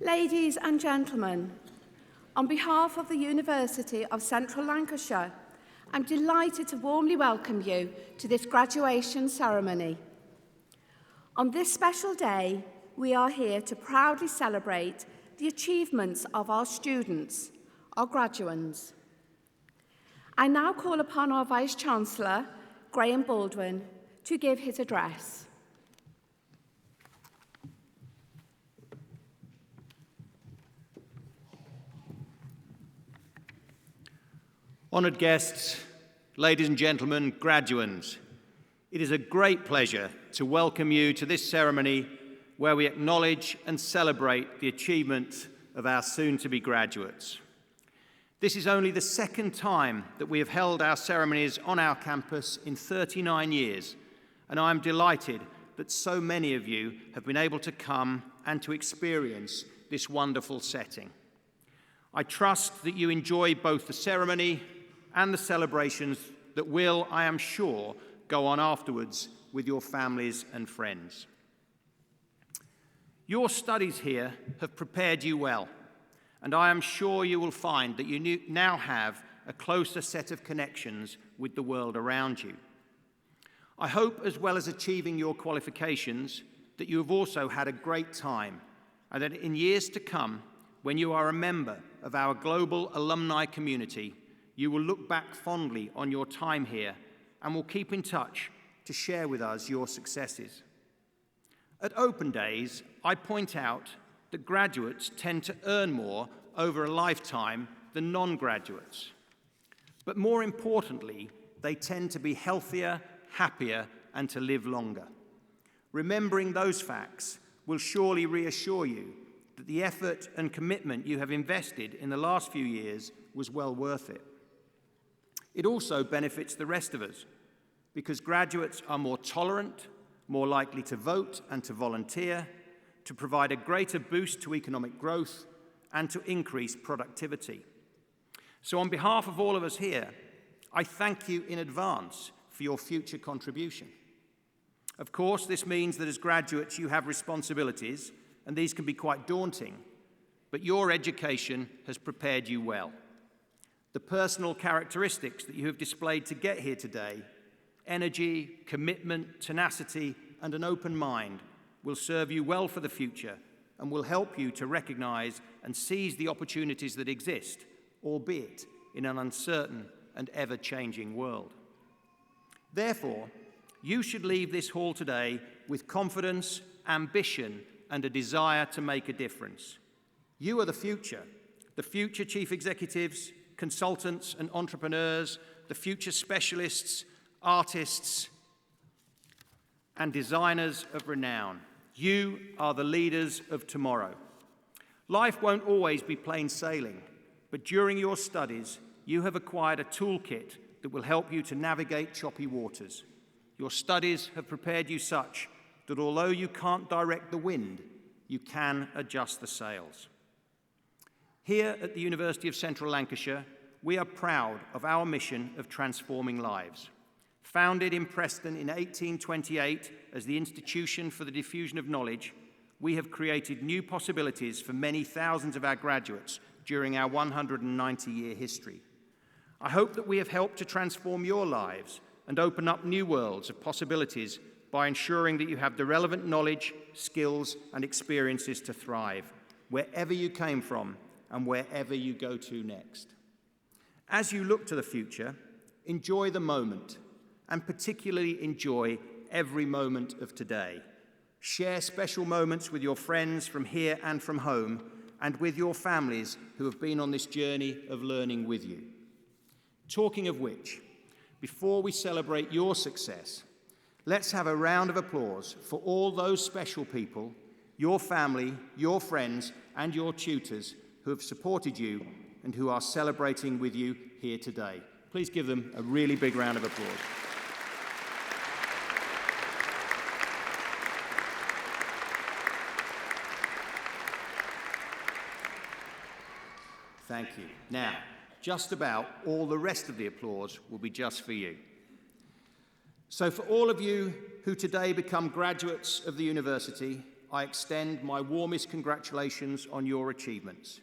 Ladies and gentlemen, on behalf of the University of Central Lancashire, I'm delighted to warmly welcome you to this graduation ceremony. On this special day, we are here to proudly celebrate the achievements of our students, our graduands. I now call upon our Vice-Chancellor, Graham Baldwin, to give his address. Honoured guests, ladies and gentlemen, graduands, it is a great pleasure to welcome you to this ceremony where we acknowledge and celebrate the achievement of our soon-to-be graduates. This is only the second time that we have held our ceremonies on our campus in 39 years, and I am delighted that so many of you have been able to come and to experience this wonderful setting. I trust that you enjoy both the ceremony and the celebrations that will, I am sure, go on afterwards with your families and friends. Your studies here have prepared you well, and I am sure you will find that you now have a closer set of connections with the world around you. I hope, as well as achieving your qualifications, that you have also had a great time, and that in years to come, when you are a member of our global alumni community, you will look back fondly on your time here and will keep in touch to share with us your successes. At Open Days, I point out that graduates tend to earn more over a lifetime than non-graduates. But more importantly, they tend to be healthier, happier, and to live longer. Remembering those facts will surely reassure you that the effort and commitment you have invested in the last few years was well worth it. It also benefits the rest of us, because graduates are more tolerant, more likely to vote and to volunteer, to provide a greater boost to economic growth, and to increase productivity. So on behalf of all of us here, I thank you in advance for your future contribution. Of course, this means that as graduates you have responsibilities, and these can be quite daunting, but your education has prepared you well. The personal characteristics that you have displayed to get here today, energy, commitment, tenacity, and an open mind, will serve you well for the future and will help you to recognize and seize the opportunities that exist, albeit in an uncertain and ever-changing world. Therefore, you should leave this hall today with confidence, ambition, and a desire to make a difference. You are the future chief executives, consultants and entrepreneurs, the future specialists, artists, and designers of renown. You are the leaders of tomorrow. Life won't always be plain sailing, but during your studies, you have acquired a toolkit that will help you to navigate choppy waters. Your studies have prepared you such that although you can't direct the wind, you can adjust the sails. Here at the University of Central Lancashire, we are proud of our mission of transforming lives. Founded in Preston in 1828 as the Institution for the Diffusion of Knowledge, we have created new possibilities for many thousands of our graduates during our 190-year history. I hope that we have helped to transform your lives and open up new worlds of possibilities by ensuring that you have the relevant knowledge, skills, and experiences to thrive, wherever you came from and wherever you go to next. As you look to the future, enjoy the moment, and particularly enjoy every moment of today. Share special moments with your friends from here and from home, and with your families who have been on this journey of learning with you. Talking of which, before we celebrate your success, let's have a round of applause for all those special people, your family, your friends, and your tutors who have supported you and who are celebrating with you here today. Please give them a really big round of applause. Thank you. Now, just about all the rest of the applause will be just for you. So for all of you who today become graduates of the university, I extend my warmest congratulations on your achievements.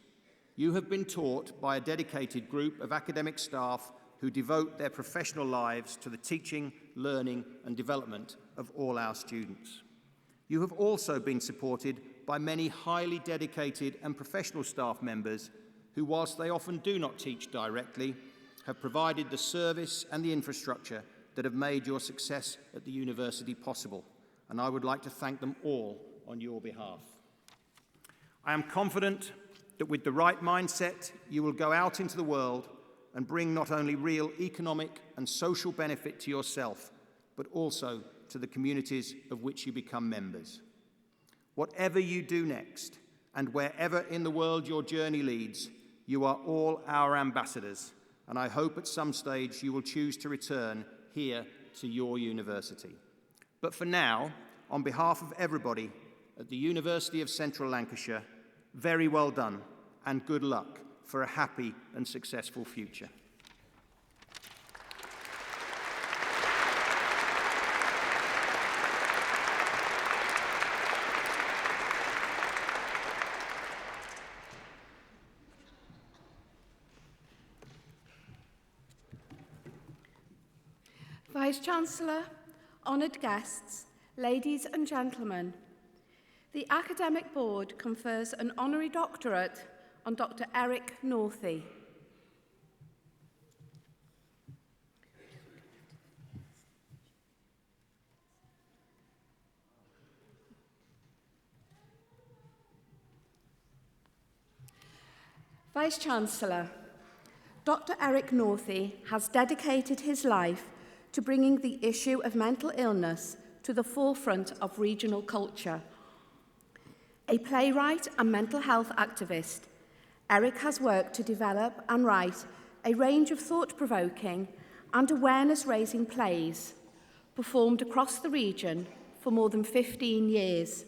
You have been taught by a dedicated group of academic staff who devote their professional lives to the teaching, learning, and development of all our students. You have also been supported by many highly dedicated and professional staff members who, whilst they often do not teach directly, have provided the service and the infrastructure that have made your success at the university possible, and I would like to thank them all on your behalf. I am confident that with the right mindset, you will go out into the world and bring not only real economic and social benefit to yourself, but also to the communities of which you become members. Whatever you do next, and wherever in the world your journey leads, you are all our ambassadors, and I hope at some stage you will choose to return here to your university. But for now, on behalf of everybody at the University of Central Lancashire, very well done and good luck for a happy and successful future. Vice-Chancellor, honoured guests, ladies and gentlemen, the Academic Board confers an honorary doctorate on Dr Eric Northey. Vice-Chancellor, Dr Eric Northey has dedicated his life to bringing the issue of mental illness to the forefront of regional culture. A playwright and mental health activist, Eric has worked to develop and write a range of thought-provoking and awareness-raising plays performed across the region for more than 15 years.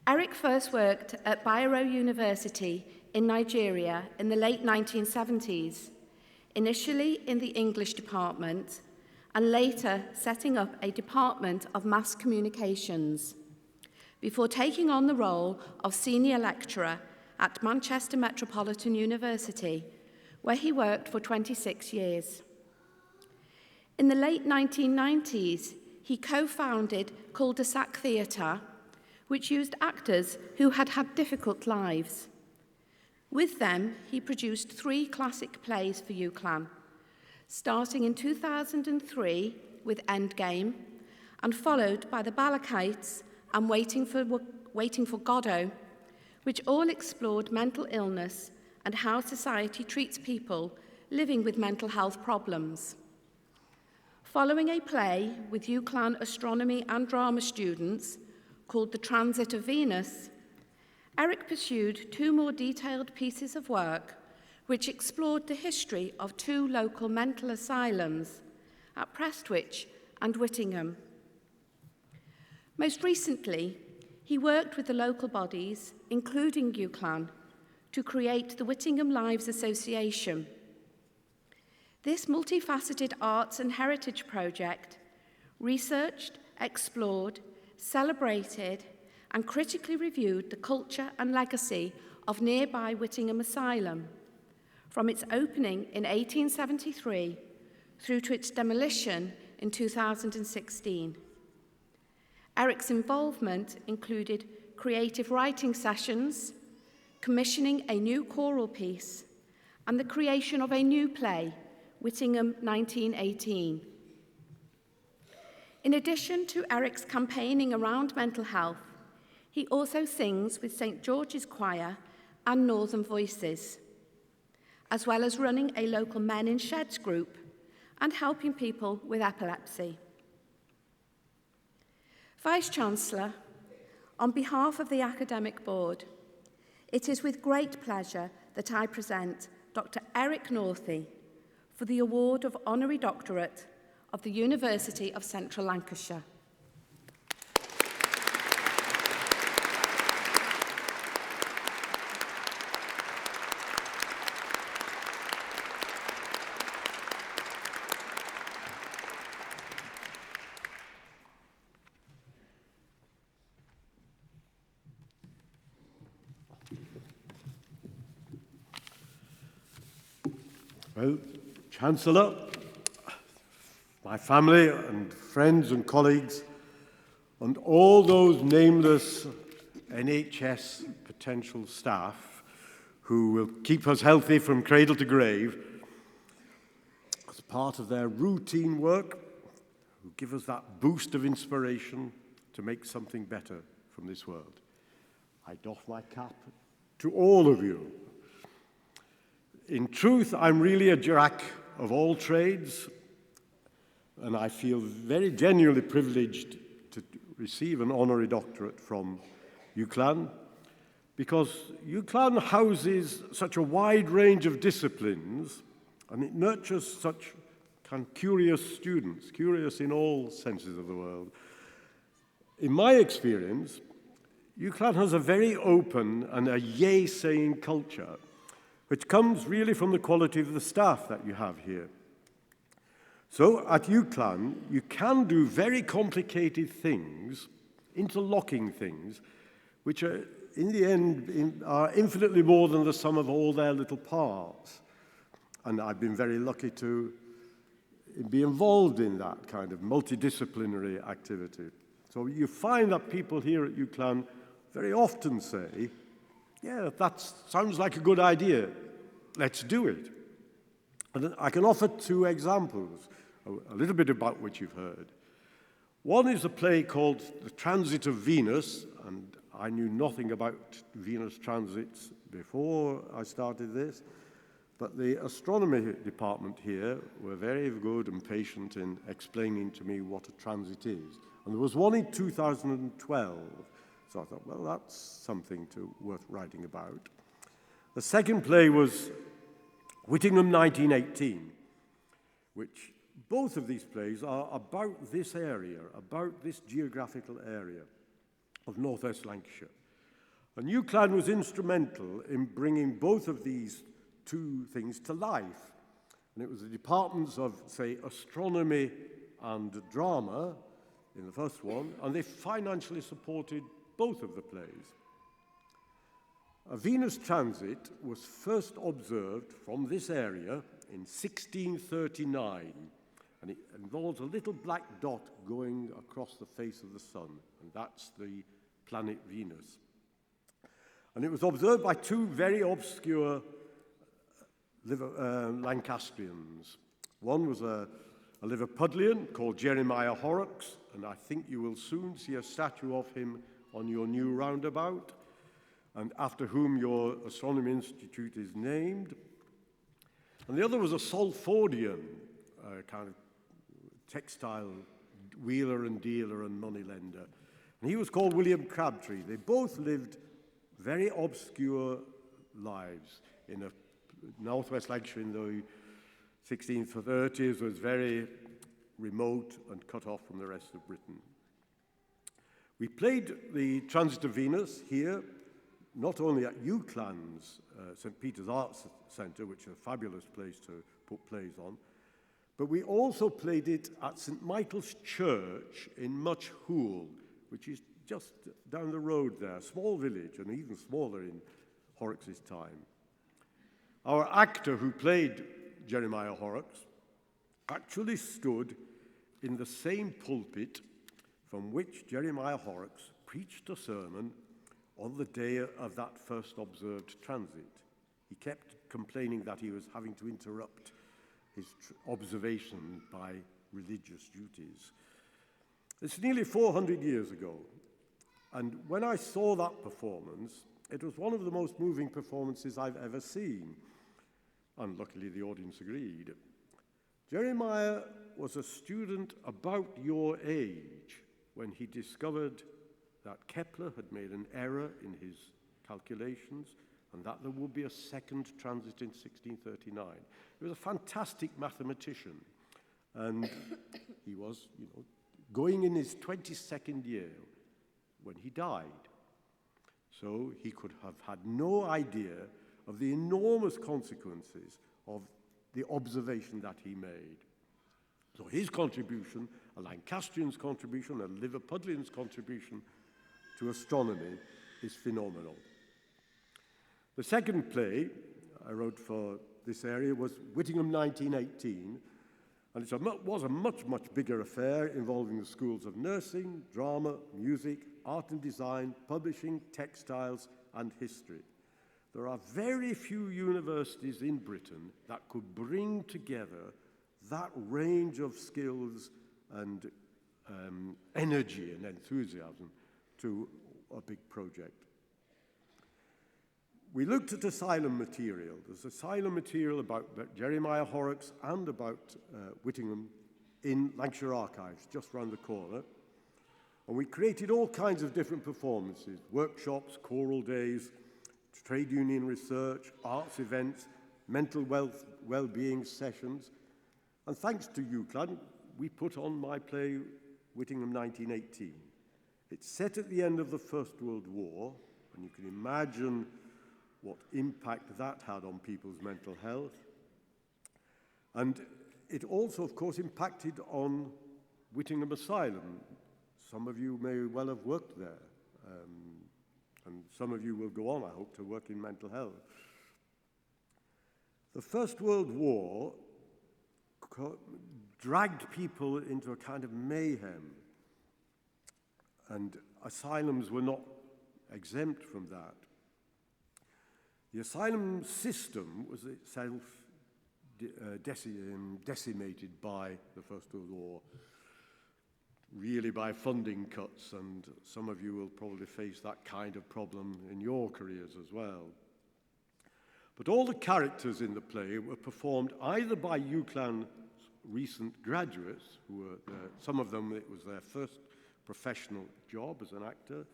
Eric first worked at Bayero University in Nigeria in the late 1970s, initially in the English department, and later setting up a department of mass communications, before taking on the role of senior lecturer at Manchester Metropolitan University, where he worked for 26 years. In the late 1990s, he co-founded Cul-de-sac Theatre, which used actors who had had difficult lives. With them, he produced 3 classic plays for UCLan, starting in 2003 with Endgame, and followed by The Balakites and Waiting for Godot, which all explored mental illness and how society treats people living with mental health problems. Following a play with UCLan astronomy and drama students called The Transit of Venus, Eric pursued 2 more detailed pieces of work which explored the history of 2 local mental asylums at Prestwich and Whittingham. Most recently, he worked with the local bodies, including UCLan, to create the Whittingham Lives Association. This multifaceted arts and heritage project researched, explored, celebrated, and critically reviewed the culture and legacy of nearby Whittingham Asylum, from its opening in 1873 through to its demolition in 2016. Eric's involvement included creative writing sessions, commissioning a new choral piece, and the creation of a new play, Whittingham 1918. In addition to Eric's campaigning around mental health, he also sings with St George's Choir and Northern Voices, as well as running a local Men in Sheds group and helping people with epilepsy. Vice-Chancellor, on behalf of the Academic Board, it is with great pleasure that I present Dr Eric Northey for the award of Honorary Doctorate of the University of Central Lancashire. Well, Chancellor, my family and friends and colleagues, and all those nameless NHS potential staff who will keep us healthy from cradle to grave, as part of their routine work, who give us that boost of inspiration to make something better from this world. I doff my cap to all of you. In truth, I'm really a jack of all trades, and I feel very genuinely privileged to receive an honorary doctorate from UCLan, because UCLan houses such a wide range of disciplines, and it nurtures such kind of curious students, curious in all senses of the word. In my experience, UCLan has a very open and a yay-saying culture, which comes really from the quality of the staff that you have here. So at UCLan, you can do very complicated things, interlocking things, which are, in the end, are infinitely more than the sum of all their little parts. And I've been very lucky to be involved in that kind of multidisciplinary activity. So you find that people here at UCLan very often say, yeah, that sounds like a good idea. Let's do it. And I can offer two examples, a little bit about which you've heard. One is a play called The Transit of Venus, and I knew nothing about Venus transits before I started this, but the astronomy department here were very good and patient in explaining to me what a transit is. And there was one in 2012, so I thought, well, that's something worth writing about. The second play was Whittingham 1918, which both of these plays are about this area, about this geographical area of northwest Lancashire. And UCLan was instrumental in bringing both of these two things to life. And it was the departments of, say, astronomy and drama in the first one, and they financially supported both of the plays. A Venus transit was first observed from this area in 1639, and it involves a little black dot going across the face of the sun, and that's the planet Venus. And it was observed by two very obscure Lancastrians. One was a Liverpudlian called Jeremiah Horrocks, and I think you will soon see a statue of him on your new roundabout, and after whom your Astronomy Institute is named. And the other was a Salfordian, kind of textile wheeler and dealer and moneylender. And he was called William Crabtree. They both lived very obscure lives in a northwest Lancashire in the 1630s, was very remote and cut off from the rest of Britain. We played the Transit of Venus here, not only at UCLan's St. Peter's Arts Centre, which is a fabulous place to put plays on, but we also played it at St. Michael's Church in Much Hoole, which is just down the road there, a small village, and even smaller in Horrocks' time. Our actor who played Jeremiah Horrocks actually stood in the same pulpit from which Jeremiah Horrocks preached a sermon on the day of that first observed transit. He kept complaining that he was having to interrupt his observation by religious duties. It's nearly 400 years ago, and when I saw that performance, it was one of the most moving performances I've ever seen, and luckily the audience agreed. Jeremiah was a student about your age when he discovered that Kepler had made an error in his calculations and that there would be a second transit in 1639. He was a fantastic mathematician, and he was, going in his 22nd year when he died. So he could have had no idea of the enormous consequences of the observation that he made. So his contribution, a Lancastrian's contribution, a Liverpudlian's contribution to astronomy is phenomenal. The second play I wrote for this area was Whittingham 1918, and it was a much, much bigger affair involving the schools of nursing, drama, music, art and design, publishing, textiles, and history. There are very few universities in Britain that could bring together that range of skills and energy and enthusiasm to a big project. We looked at asylum material. There's asylum material about Jeremiah Horrocks and about Whittingham in Lancashire Archives, just round the corner. And we created all kinds of different performances, workshops, choral days, trade union research, arts events, mental well-being sessions. And thanks to UCLan, we put on my play, Whittingham 1918. It's set at the end of the First World War, and you can imagine what impact that had on people's mental health. And it also, of course, impacted on Whittingham Asylum. Some of you may well have worked there, and some of you will go on, I hope, to work in mental health. The First World War dragged people into a kind of mayhem, and asylums were not exempt from that. The asylum system was itself decimated by the First World War, really by funding cuts, and some of you will probably face that kind of problem in your careers as well. But all the characters in the play were performed either by UCLan's recent graduates, who were some of them, it was their first professional job as an actor,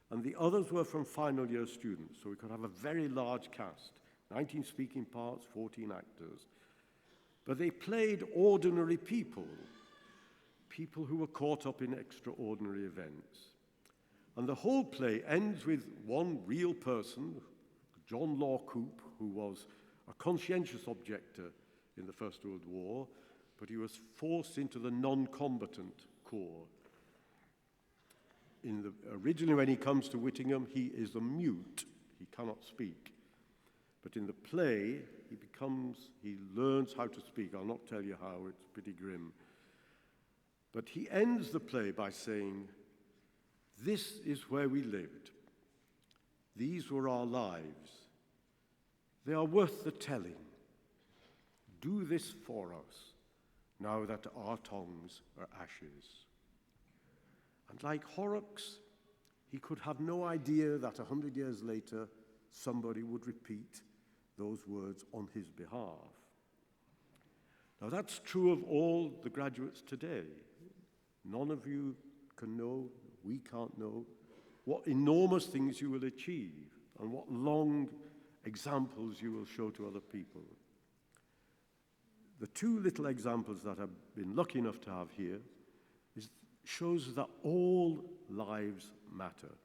and the others were from final year students, so we could have a very large cast, 19 speaking parts, 14 actors. But they played ordinary people, people who were caught up in extraordinary events. And the whole play ends with one real person, John Law Coop, who was a conscientious objector in the First World War, but he was forced into the non-combatant corps. Originally, when he comes to Whittingham, he is a mute. He cannot speak. But in the play, he learns how to speak. I'll not tell you how, it's pretty grim. But he ends the play by saying, "This is where we lived. These were our lives. They are worth the telling. Do this for us, now that our tongues are ashes." And like Horrocks, he could have no idea that 100 years later, somebody would repeat those words on his behalf. Now that's true of all the graduates today. None of you can know, we can't know, what enormous things you will achieve and what long examples you will show to other people. The two little examples that I've been lucky enough to have here shows that all lives matter,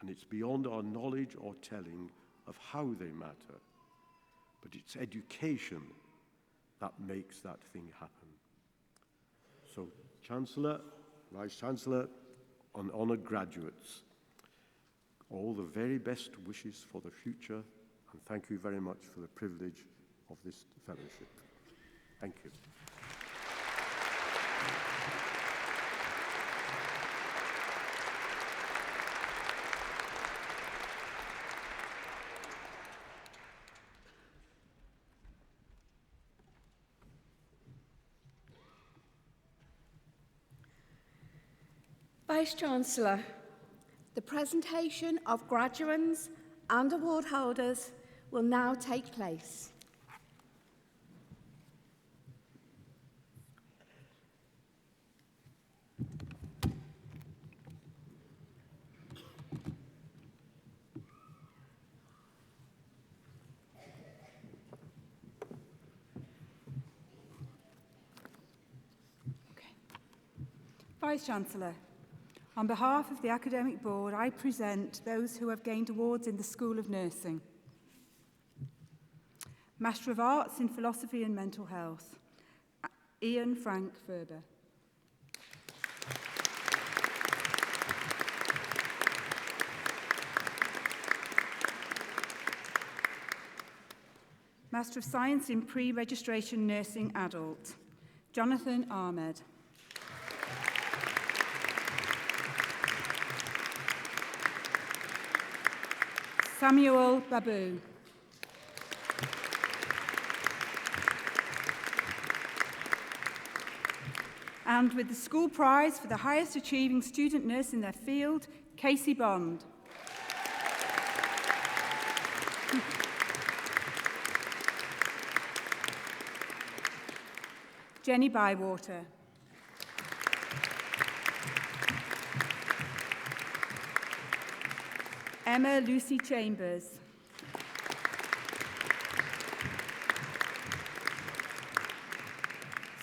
and it's beyond our knowledge or telling of how they matter, but it's education that makes that thing happen. So, Chancellor, Vice-Chancellor, and honoured graduates, all the very best wishes for the future, and thank you very much for the privilege of this fellowship. Thank you. Vice-Chancellor, the presentation of graduands and award holders will now take place. Vice-Chancellor, on behalf of the Academic Board, I present those who have gained awards in the School of Nursing. Master of Arts in Philosophy and Mental Health, Ian Frank Ferber. Master of Science in Pre-Registration Nursing Adult, Jonathan Ahmed. Samuel Babu. And with the school prize for the highest achieving student nurse in their field, Casey Bond. Jenny Bywater. Emma Lucy Chambers.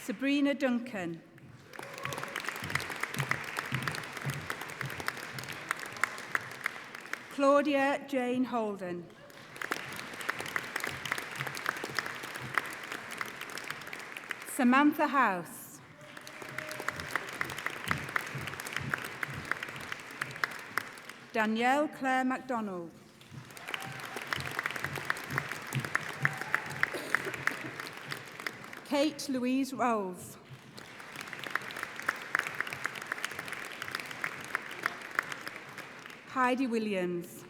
Sabrina Duncan. Claudia Jane Holden. Samantha House. Danielle Claire MacDonald. Kate Louise Rolls. Heidi Williams.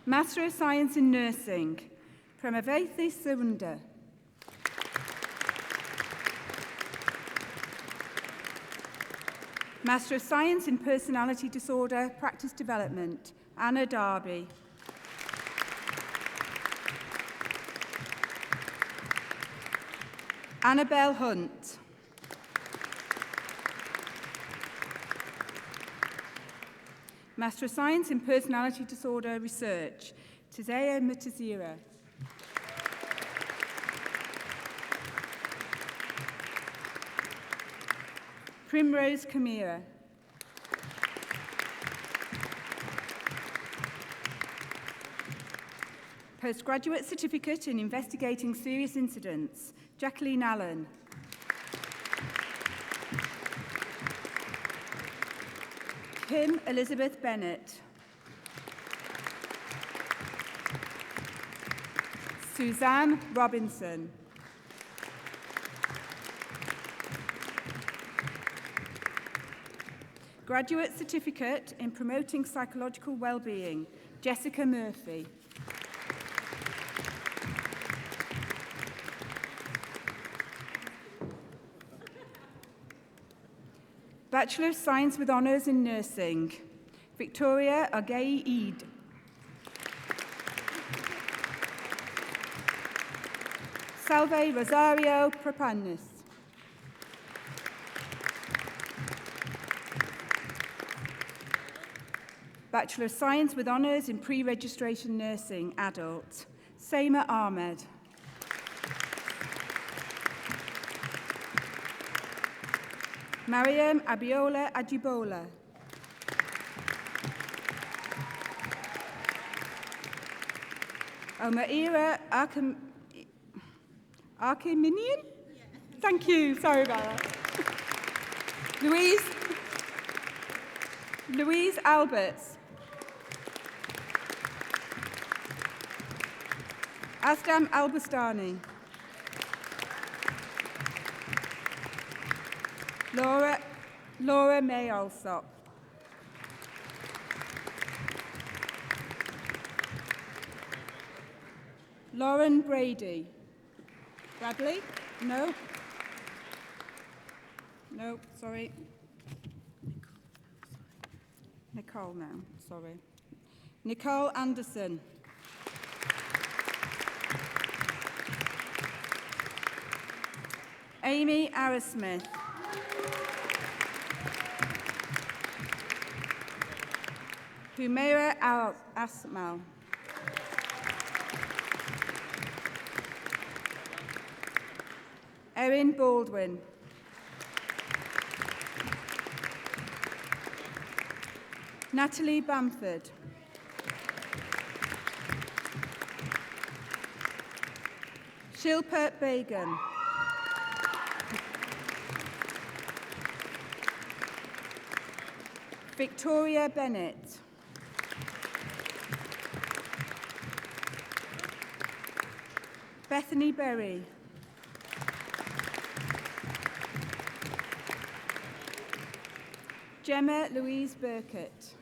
Master of Science in Nursing, Premavati Sunda. Master of Science in Personality Disorder, Practice Development, Anna Darby. Annabelle Hunt. Master of Science in Personality Disorder Research, Tizea Mutazira. Primrose Kamira. Postgraduate Certificate in Investigating Serious Incidents, Jacqueline Allen. Kim Elizabeth Bennett. Suzanne Robinson. Graduate Certificate in Promoting Psychological Wellbeing, Jessica Murphy. Bachelor of Science with Honours in Nursing, Victoria Agay-Eid. Salve Rosario Propanis. Bachelor of Science with Honours in Pre-Registration Nursing, Adult, Seema Ahmed. Mariam Abiola Ajibola. Omaira Arkeminian? Thank you, sorry about that. Louise Alberts. Asdam Albastani. Laura May Alsop. Lauren Brady. Bradley? No. No, sorry. Nicole now, sorry. Nicole Anderson. Amy Arrowsmith. Humaira Asmal. Erin Baldwin. Natalie Bamford. Shilpa Begum. Victoria Bennett. Bethany Berry. Gemma Louise Burkett.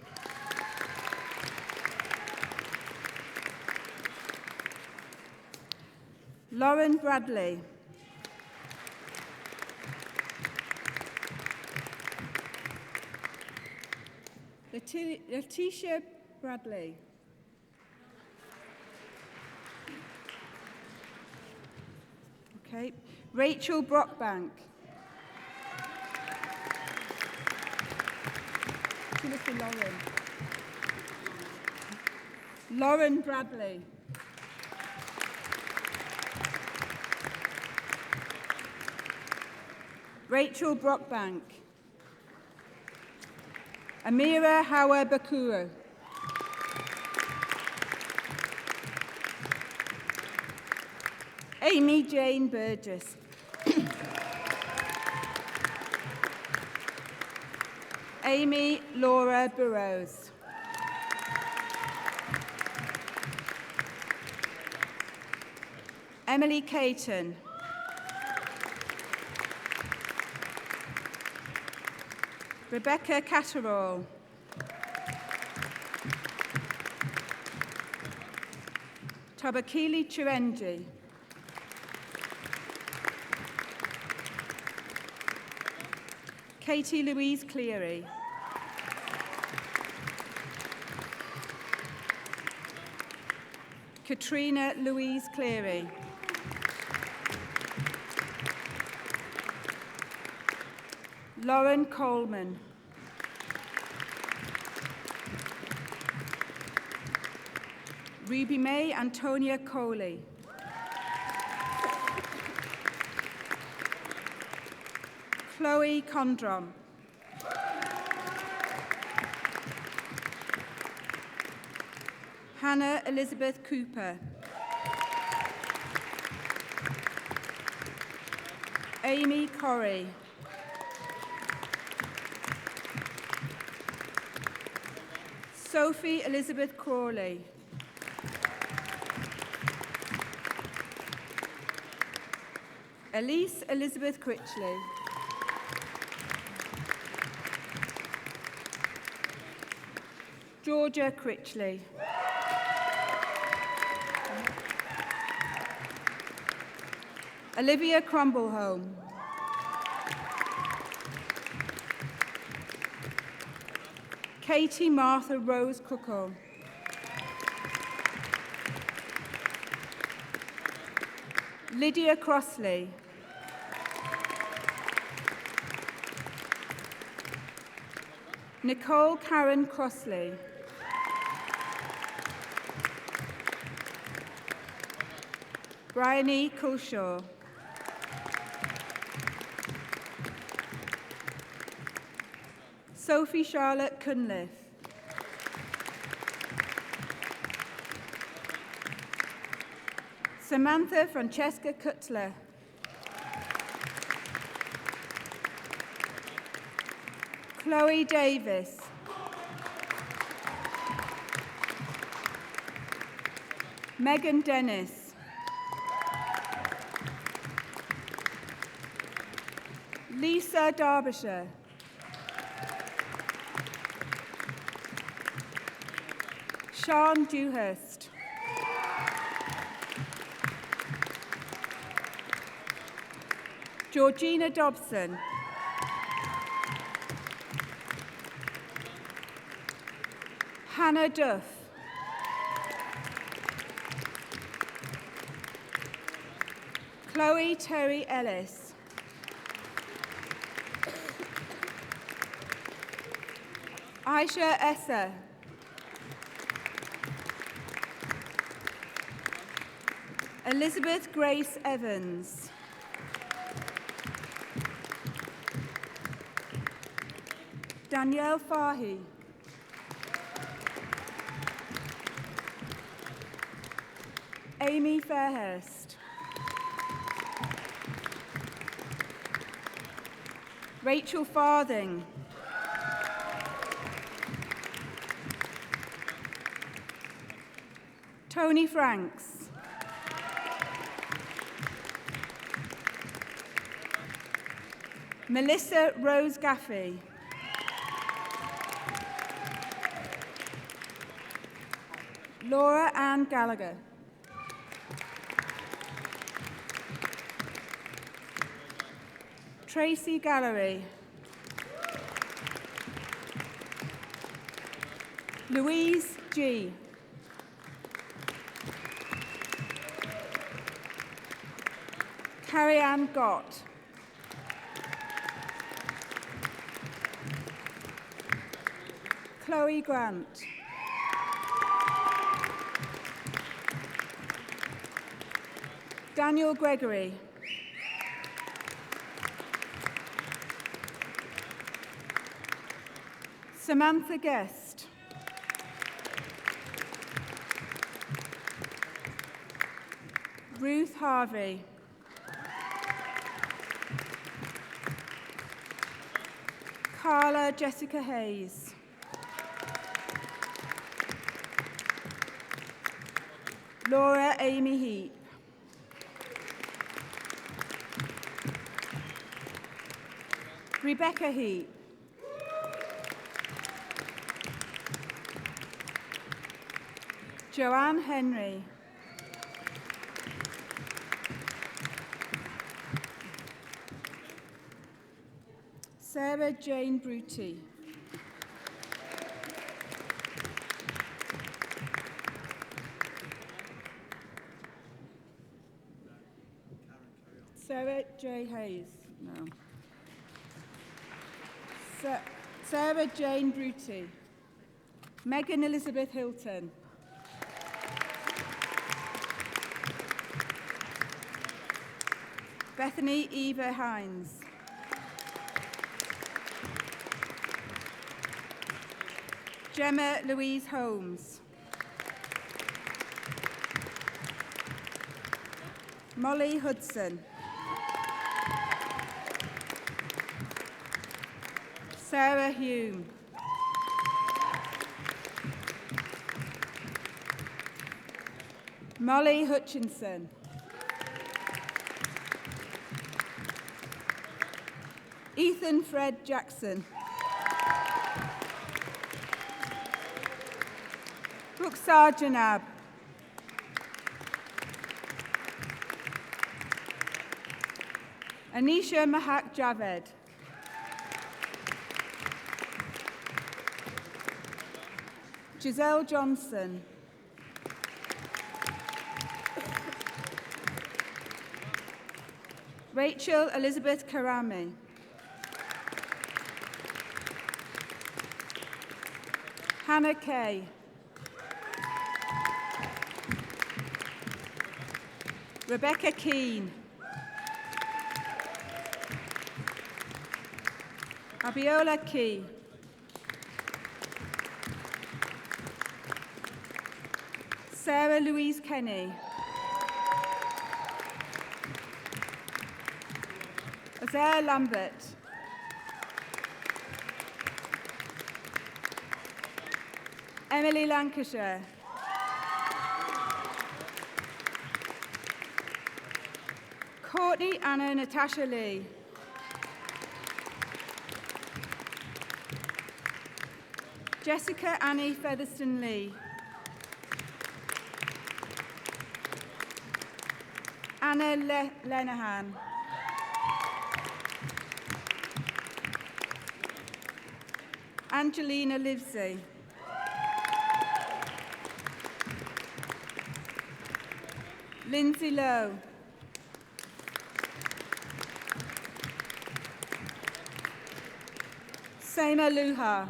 Lauren Bradley. Letitia Bradley. Okay. Rachel Brockbank. Lauren. Lauren Bradley. Rachel Brockbank. Amira Hawa Bakuru. Amy Jane Burgess. Amy Laura Burrows. Emily Caton. Rebecca Catterall. Tabakili Chirenji. Katie Louise Cleary. Katrina Louise Cleary. Lauren Coleman. Ruby May Antonia Coley. Chloe Condrom. Hannah Elizabeth Cooper. Amy Corrie. Sophie Elizabeth Crawley. Elise Elizabeth Critchley. Georgia Critchley. Olivia Crumblehome. Katie Martha Rose Cookall. Lydia Crossley. Nicole Karen Crossley. Bryony Culshaw. Sophie Charlotte Cunliffe. Samantha Francesca Cutler. Chloe Davis. Megan Dennis. Lisa Derbyshire. Sean Dewhurst. Georgina Dobson. Hannah Duff. Chloe Terry Ellis. Aisha Essa. Elizabeth Grace Evans. Danielle Fahy. Amy Fairhurst. Rachel Farthing. Tony Franks. Melissa Rose Gaffey. Laura Ann Gallagher. Tracy Gallery. Louise G. Carrie Ann Gott. Chloe Grant. Daniel Gregory. Samantha Guest. Ruth Harvey. Carla Jessica Hayes. Laura Amy Heap. Rebecca Heap. Joanne Henry. Sarah Jane Bruty. Sarah J. Hayes. No. Sarah Jane Bruty. Megan Elizabeth Hilton. Bethany Eva Hines. Gemma Louise Holmes. Molly Hudson. Sarah Hume. Molly Hutchinson. Ethan Fred Jackson. Rukhsar Janab. Anisha Mahak Javed. Giselle Johnson. Rachel Elizabeth Karami. Hannah Kay. Rebecca Keane. Abiola Key. Sarah Louise Kenny. Azare Lambert. Emily Lancashire. Courtney Anna Natasha Lee. Jessica Annie Featherston Lee. Anna Lenahan. Angelina Livesey. Lindsay Lowe. Seema Luha.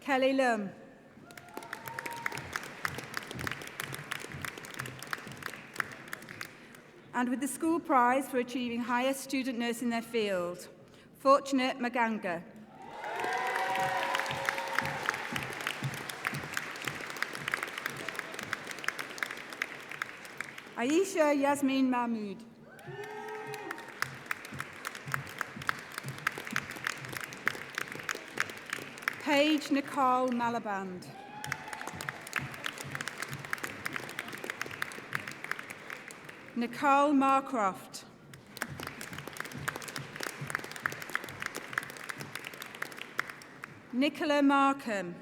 Kelly Lum. And with the school prize for achieving highest student nurse in their field, Fortunate Maganga. Aisha Yasmin Mahmood. Paige Nicole Malaband. Nicole Marcroft. Nicola Markham.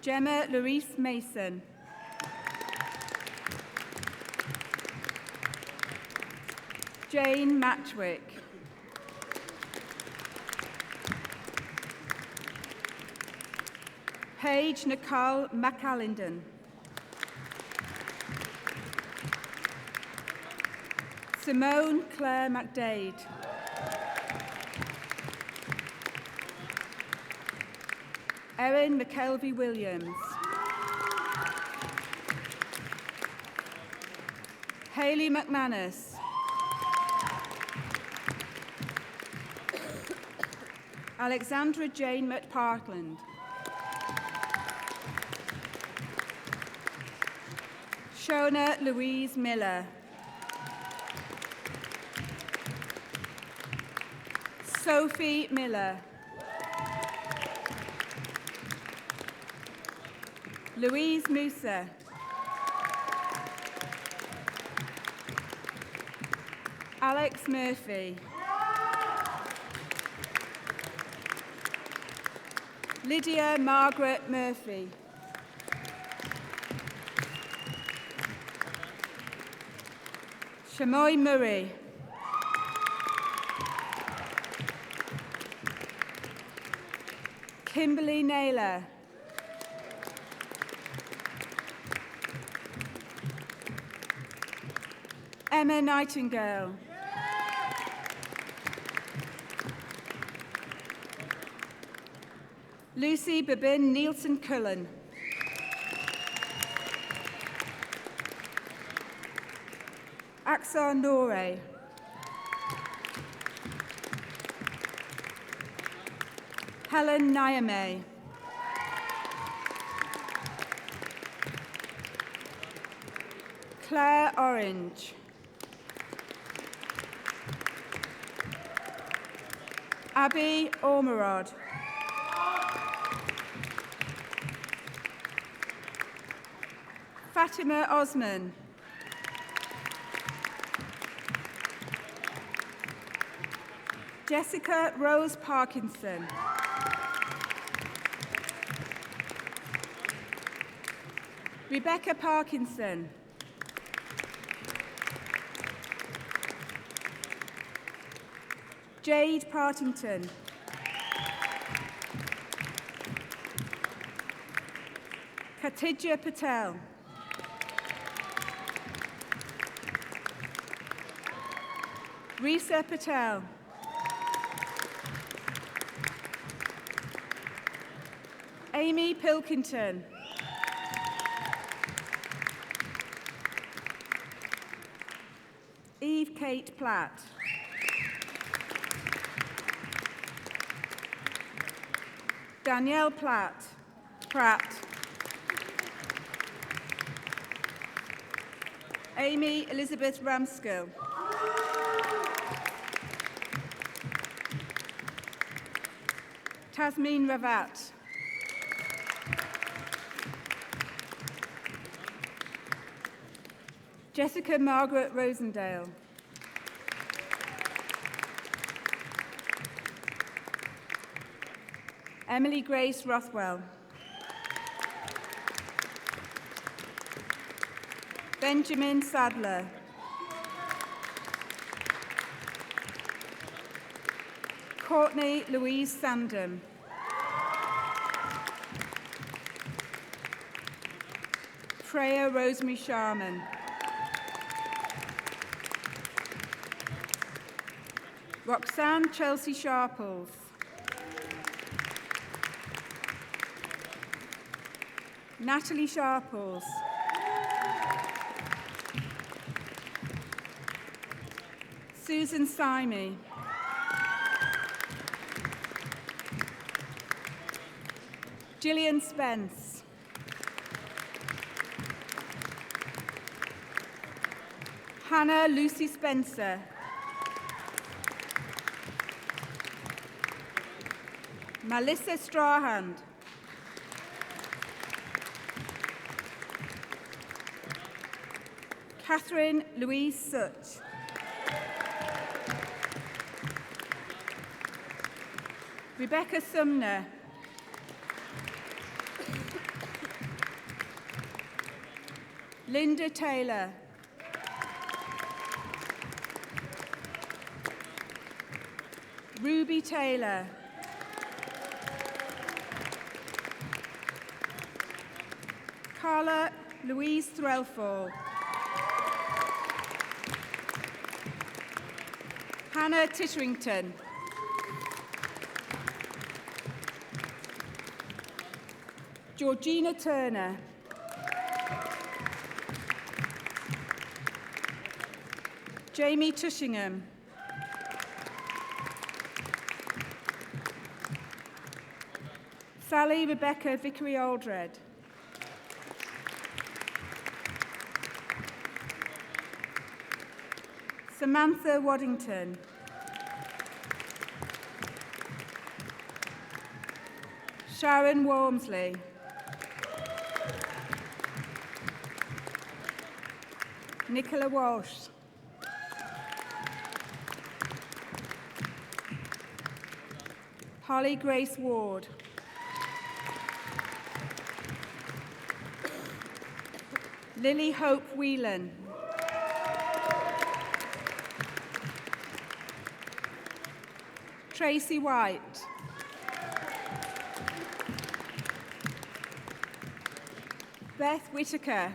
Gemma Louise Mason. Jane Matchwick. Paige Nicole McAlinden. Simone Claire McDade. Erin McKelvey Williams. Hayley McManus. Alexandra Jane McPartland. Shona Louise Miller. Sophie Miller. Louise Musa. Alex Murphy. Lydia Margaret Murphy. Shamoy Murray. Kimberly Naylor. Emma Nightingale. Lucy Babin Nielsen Cullen. Aksar Nore. Helen Nyame. Claire Orange. Abby Ormerod. Fatima Osman. Jessica Rose Parkinson. Rebecca Parkinson. Jade Partington. Khatija Patel. Risa Patel. Amy Pilkington. Eve Kate Platt. Danielle Pratt. Amy Elizabeth Ramskill. Tasmin Ravat. Jessica Margaret Rosendale. Emily Grace Rothwell. Benjamin Sadler. Courtney Louise Sandham. Freya Rosemary Sharman. Roxanne Chelsea Sharples. Natalie Sharples. Susan Simey. Gillian Spence. Hannah Lucy Spencer. Melissa Strawhand. Catherine Louise Such. Rebecca Sumner. Linda Taylor. Ruby Taylor. Carla Louise Threlfall. Hannah Titterington. Georgina Turner. Jamie Tushingham. Sally Rebecca Vickery-Aldred. Samantha Waddington. Sharon Wormsley. Nicola Walsh. Holly Grace Ward. Lily Hope Whelan. Tracy White. Beth Whitaker.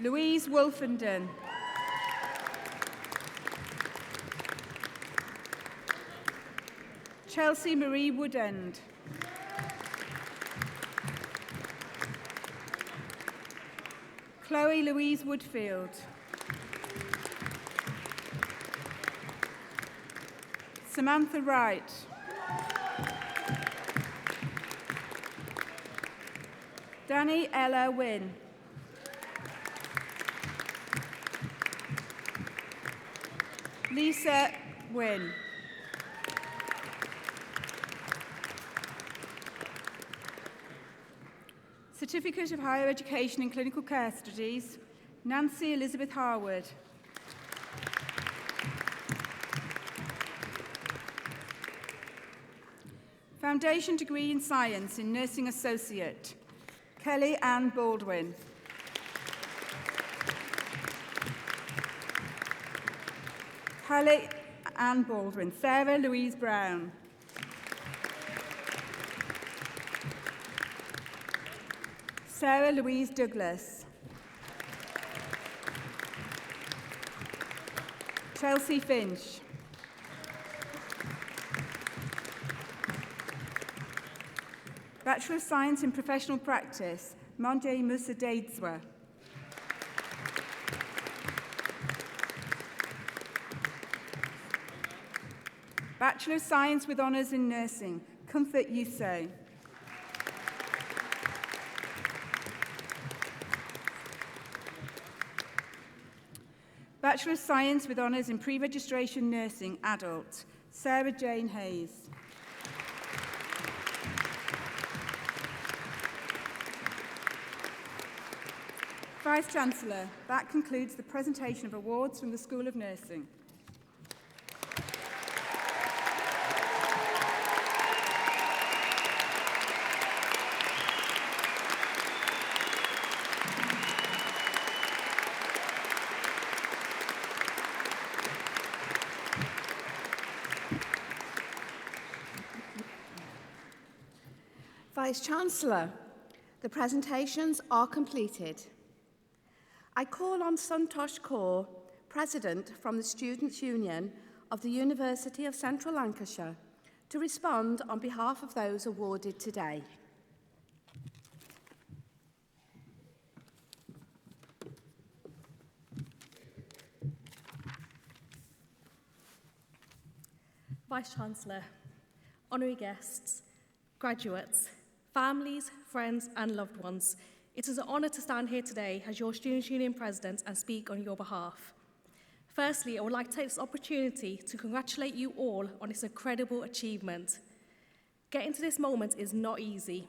Louise Wolfenden. Chelsea Marie Woodend. Chloe Louise Woodfield. Samantha Wright. Danny Ella Wynn. Lisa Wynn. Certificate of Higher Education in Clinical Care Studies, Nancy Elizabeth Harwood. Foundation degree in Science in Nursing Associate, Kelly Ann Baldwin. Kelly Ann Baldwin, Sarah Louise Brown. Sarah Louise Douglas. Chelsea Finch. Bachelor of Science in Professional Practice, Monday Musa Deidzwa. Bachelor of Science with Honours in Nursing, Comfort Yuso. Bachelor of Science with Honours in Pre-Registration Nursing, Adult, Sarah Jane Hayes. Vice-Chancellor, that concludes the presentation of awards from the School of Nursing. Vice-Chancellor, the presentations are completed. I call on Santosh Kaur, President from the Students' Union of the University of Central Lancashire, to respond on behalf of those awarded today. Vice-Chancellor, honorary guests, graduates, families, friends and loved ones, it is an honour to stand here today as your Students' Union President and speak on your behalf. Firstly, I would like to take this opportunity to congratulate you all on this incredible achievement. Getting to this moment is not easy,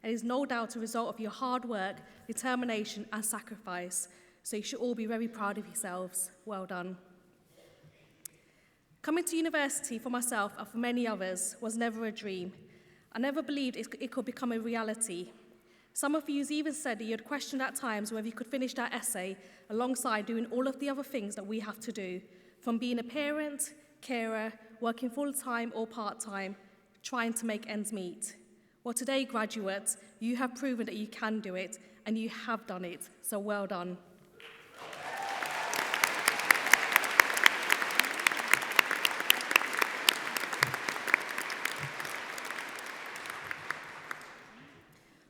and is no doubt a result of your hard work, determination and sacrifice. So you should all be very proud of yourselves. Well done. Coming to university for myself and for many others was never a dream. I never believed it could become a reality. Some of you even said that you had questioned at times whether you could finish that essay alongside doing all of the other things that we have to do, from being a parent, carer, working full-time or part-time, trying to make ends meet. Well, today, graduates, you have proven that you can do it, and you have done it, so well done.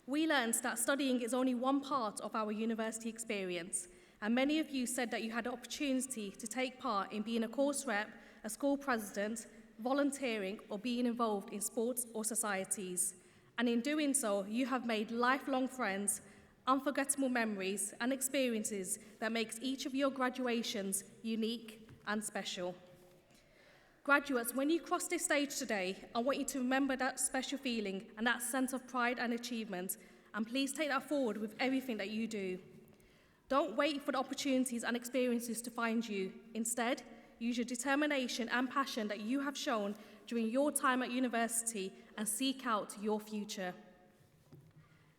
We learned that studying is only one part of our university experience, and many of you said that you had the opportunity to take part in being a course rep, a school president, volunteering, or being involved in sports or societies. And in doing so, you have made lifelong friends, unforgettable memories, and experiences that makes each of your graduations unique and special. Graduates, when you cross this stage today, I want you to remember that special feeling and that sense of pride and achievement, and please take that forward with everything that you do. Don't wait for the opportunities and experiences to find you. Instead, use your determination and passion that you have shown during your time at university and seek out your future.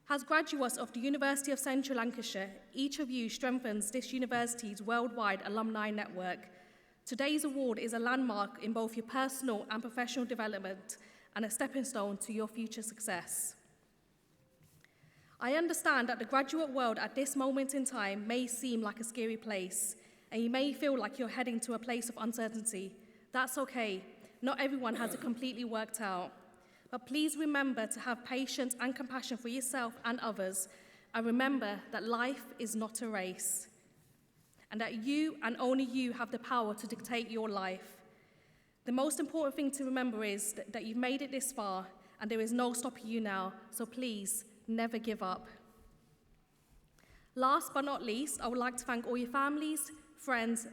As graduates of the University of Central Lancashire, each of you strengthens this university's worldwide alumni network. Today's award is a landmark in both your personal and professional development and a stepping stone to your future success. I understand that the graduate world at this moment in time may seem like a scary place, and you may feel like you're heading to a place of uncertainty. That's okay. Not everyone has it completely worked out. But please remember to have patience and compassion for yourself and others, and remember that life is not a race, and that you and only you have the power to dictate your life. The most important thing to remember is that you've made it this far, and there is no stopping you now, so please, never give up. Last but not least, I would like to thank all your families, friends,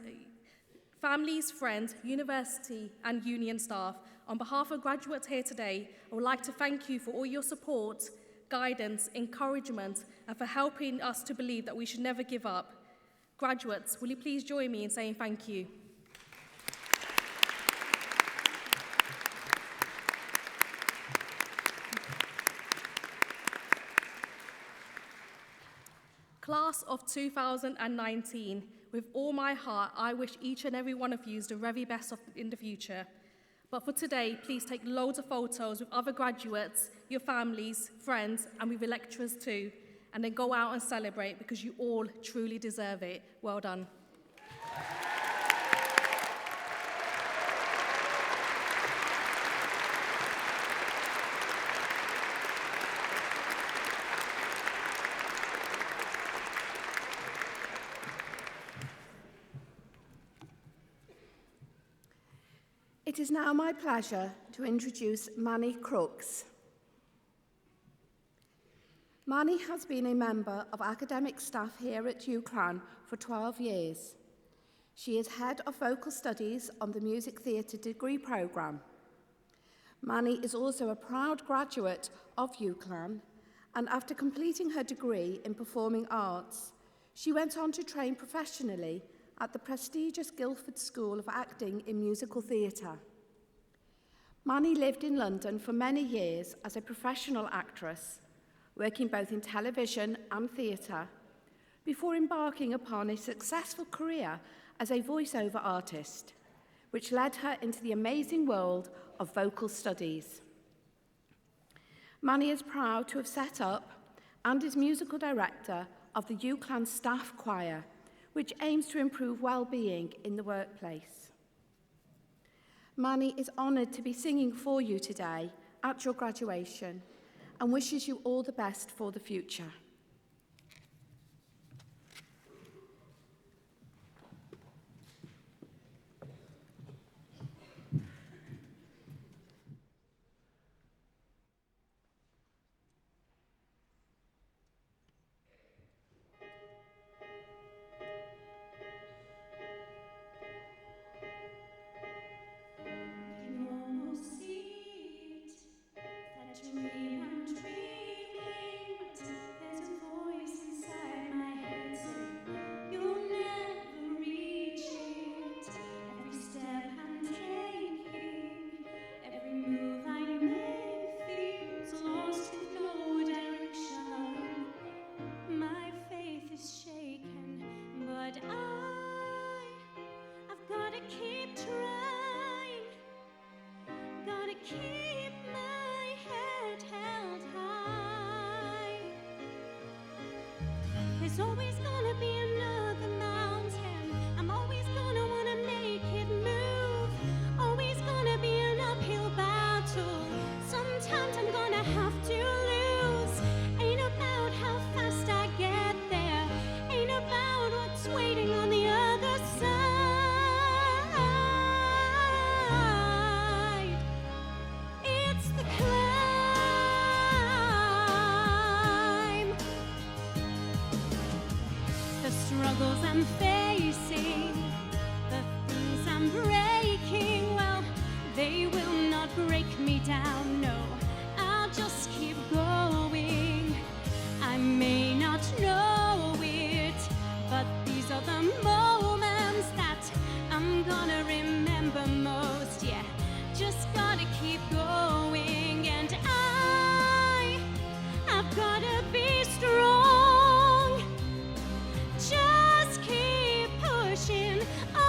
university and union staff. On behalf of graduates here today, I would like to thank you for all your support, guidance, encouragement, and for helping us to believe that we should never give up. Graduates, will you please join me in saying thank you? Class of 2019, with all my heart, I wish each and every one of you the very best in the future. But for today, please take loads of photos with other graduates, your families, friends, and with your lecturers too, and then go out and celebrate because you all truly deserve it. Well done. It is now my pleasure to introduce Manny Crooks. Manny has been a member of academic staff here at UCLan for 12 years. She is Head of Vocal Studies on the Music Theatre degree programme. Manny is also a proud graduate of UCLan, and after completing her degree in Performing Arts, she went on to train professionally at the prestigious Guildford School of Acting in Musical Theatre. Manny lived in London for many years as a professional actress, working both in television and theatre, before embarking upon a successful career as a voiceover artist, which led her into the amazing world of vocal studies. Manny is proud to have set up and is musical director of the UCLan Staff Choir, which aims to improve well-being in the workplace. Manny is honoured to be singing for you today at your graduation and wishes you all the best for the future. Dream and dreaming But I've got to keep trying, gotta keep my head held high. There's always gonna be another mountain, I'm always gonna wanna make it move, always gonna be an uphill battle, sometimes I'm gonna have to lose. Ain't about how fast I get there, ain't about what's waiting on the other side. It's the climb, the struggles I'm facing, the things I'm breaking, well, they will not break me down, no, I'll just keep going. I may not know it, but these are the moments that I'm gonna remember most, yeah, just gotta keep going. And I've gotta be strong, just keep pushing on,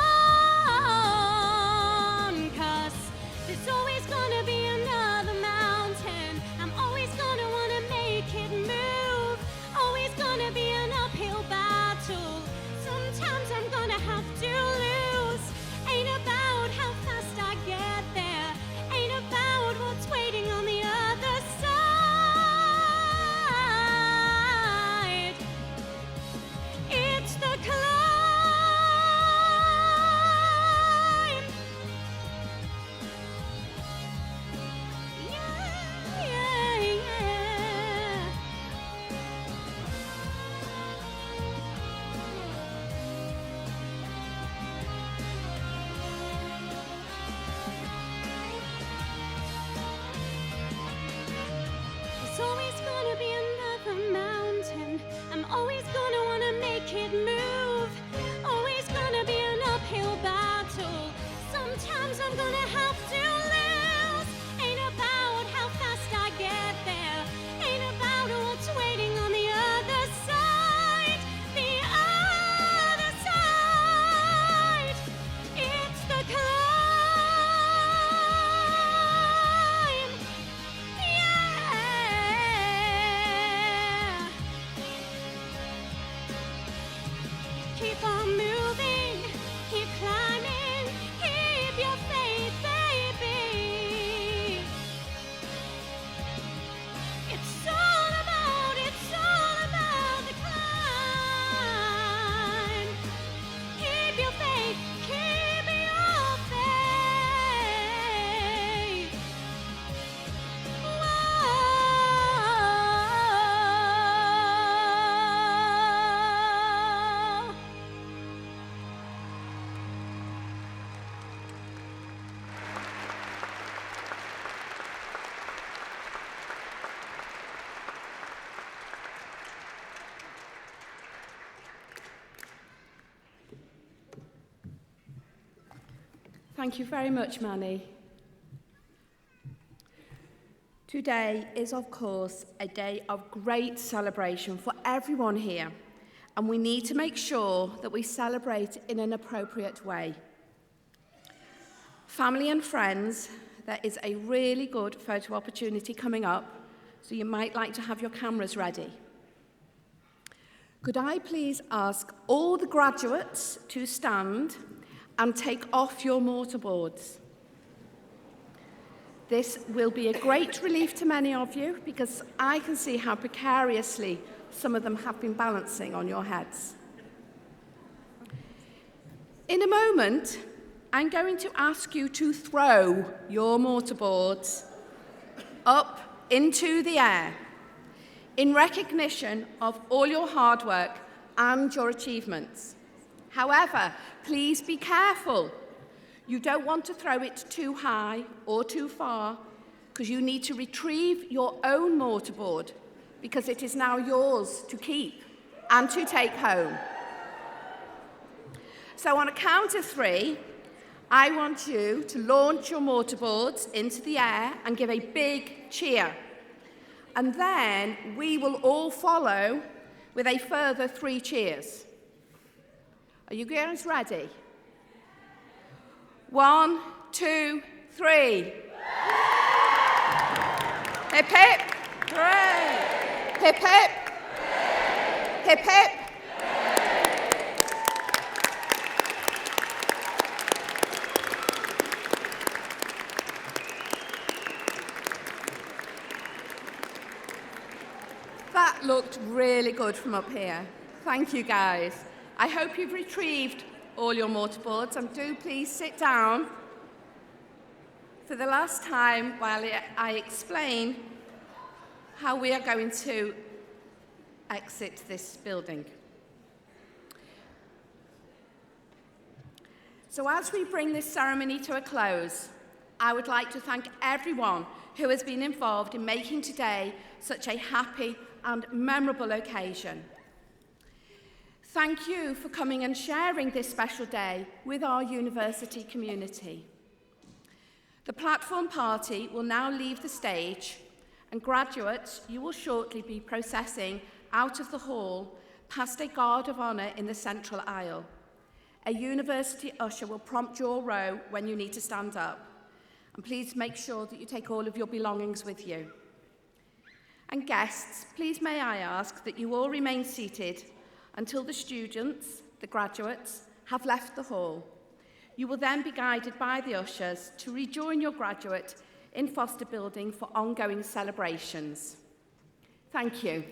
'cause there's always gonna be another mountain, I'm always gonna wanna make it move, always gonna be an uphill battle, sometimes I'm gonna have to lose. Ain't about how fast I get there, ain't about what's waiting on the other side. It's the climb. Yeah, yeah, yeah. There's always gonna be another mountain, I'm always gonna wanna make it move, always gonna be an uphill battle, sometimes I'm gonna have to lose. Ain't about how fast I get there, ain't about what's waiting on the other side. The other side. It's the climb. Yeah. Keep on moving, keep climbing, keep your faith, baby. It's all about the climb. Keep your faith, keep your faith. Whoa. Thank you very much, Manny. Today is, of course, a day of great celebration for everyone here, and we need to make sure that we celebrate in an appropriate way. Family and friends, there is a really good photo opportunity coming up, so you might like to have your cameras ready. Could I please ask all the graduates to stand and take off your mortarboards? This will be a great relief to many of you because I can see how precariously some of them have been balancing on your heads. In a moment, I'm going to ask you to throw your mortarboards up into the air in recognition of all your hard work and your achievements. However, please be careful. You don't want to throw it too high or too far because you need to retrieve your own mortarboard because it is now yours to keep and to take home. So on a count of 3, I want you to launch your mortarboards into the air and give a big cheer. And then we will all follow with a further 3 cheers. Are you guys ready? 1, 2, 3. Hip, hip. Hooray. Hip, hip. Hip, hip. That looked really good from up here. Thank you, guys. I hope you've retrieved all your mortarboards, and do please sit down for the last time while I explain how we are going to exit this building. So as we bring this ceremony to a close, I would like to thank everyone who has been involved in making today such a happy and memorable occasion. Thank you for coming and sharing this special day with our university community. The platform party will now leave the stage, and graduates, you will shortly be processing out of the hall past a guard of honour in the central aisle. A university usher will prompt your row when you need to stand up. And please make sure that you take all of your belongings with you. And guests, please may I ask that you all remain seated until the students, the graduates, have left the hall. You will then be guided by the ushers to rejoin your graduate in Foster Building for ongoing celebrations. Thank you.